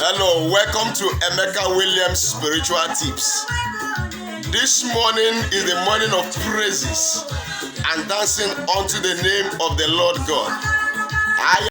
Hello, welcome to Emeka Williams Spiritual Tips. This morning is the morning of praises and dancing unto the name of the Lord God. I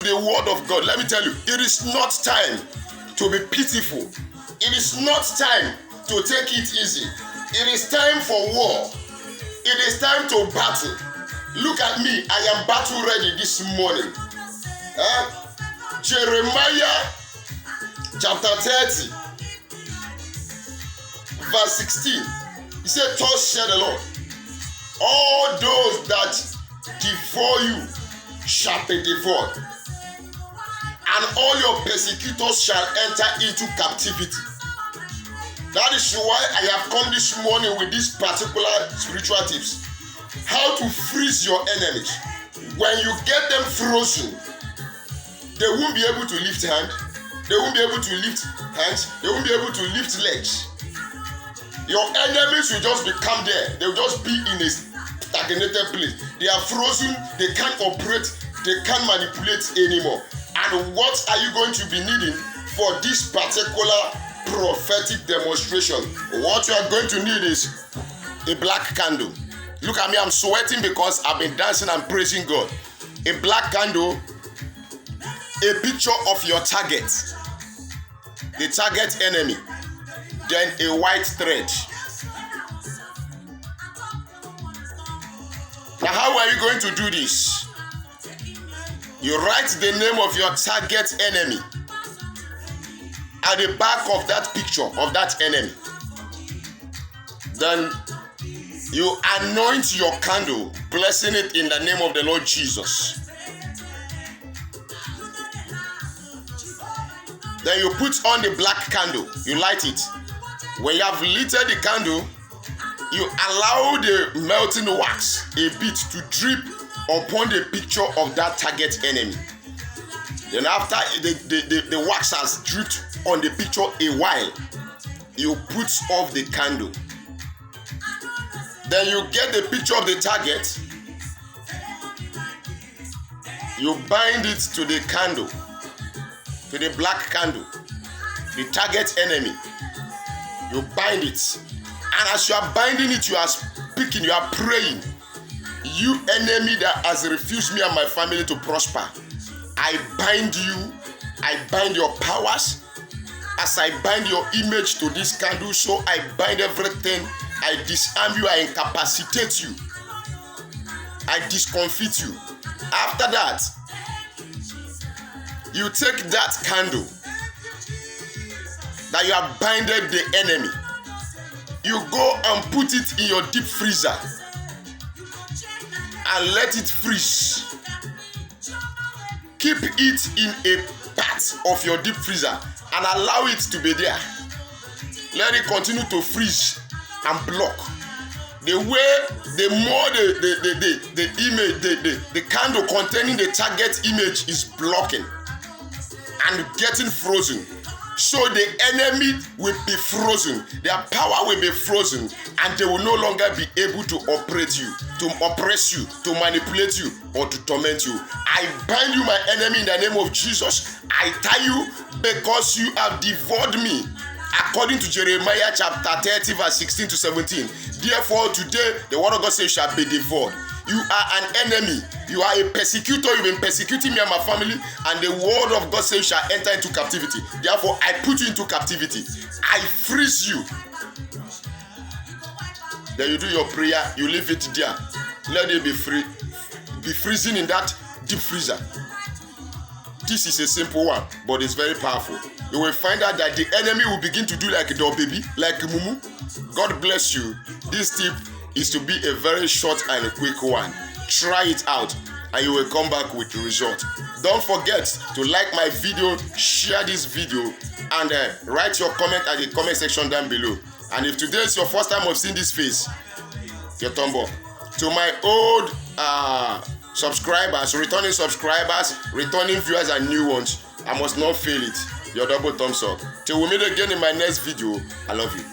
the word of God. Let me tell you, it is not time to be pitiful. It is not time to take it easy. It is time for war. It is time to battle. Look at me, I am battle ready this morning. Jeremiah chapter 30. verse 16. He said, thus said the Lord, all those that devour you shall be devoured, and all your persecutors shall enter into captivity. That is why I have come this morning with this particular spiritual tips. How to freeze your enemies. When you get them frozen, they won't be able to lift hand. They won't be able to lift hands. They won't be able to lift legs. Your enemies will just become there. They will just be in a stagnated place. They are frozen. They can't operate. They can't manipulate anymore. And what are you going to be needing for this particular prophetic demonstration? What you are going to need is a black candle. Look at me, I'm sweating because I've been dancing and praising God. A black candle, a picture of your target, the target enemy, then a white thread. Now, how are you going to do this? You write the name of your target enemy at the back of that picture of that enemy. Then you anoint your candle, blessing it in the name of the Lord Jesus. Then you put on the black candle, you light it. When you have lit the candle, you allow the melting wax a bit to drip upon the picture of that target enemy. Then after the wax has dripped on the picture a while, you put off the candle. Then you get the picture of the target, you bind it to the candle, to the black candle, the target enemy. You bind it. And as you are binding it, you are speaking, you are praying. You enemy that has refused me and my family to prosper, I bind you, I bind your powers. As I bind your image to this candle, so I bind everything. I disarm you, I incapacitate you, I discomfit you. After that, you take that candle that you have binded the enemy, you go and put it in your deep freezer and let it freeze. Keep it in a part of your deep freezer and allow it to be there. Let it continue to freeze and block. The more the image, the candle containing the target image is blocking and getting frozen, so the enemy will be frozen, their power will be frozen, and they will no longer be able to operate you, to oppress you, to manipulate you, or to torment you. I bind you, my enemy, in the name of Jesus. I tie you because you have devoured me. According to Jeremiah chapter 30 verse 16 to 17. Therefore today the word of God says you shall be devoured. You are an enemy. You are a persecutor. You've been persecuting me and my family, and the word of God says you shall enter into captivity. Therefore I put you into captivity. I freeze you. Then you do your prayer. You leave it there. Let it be free. Be freezing in that deep freezer. This is a simple one, but it's very powerful. You will find out that the enemy will begin to do like a dog baby, like a mumu. God bless you. This tip is to be a very short and a quick one. Try it out and you will come back with the result. Don't forget to like my video, share this video, and write your comment at the comment section down below. And if today is your first time of seeing this face, your thumb up. To my old subscribers, returning subscribers, returning viewers, and new ones, I must not fail it. Your double thumbs up. Till we meet again in my next video. I love you.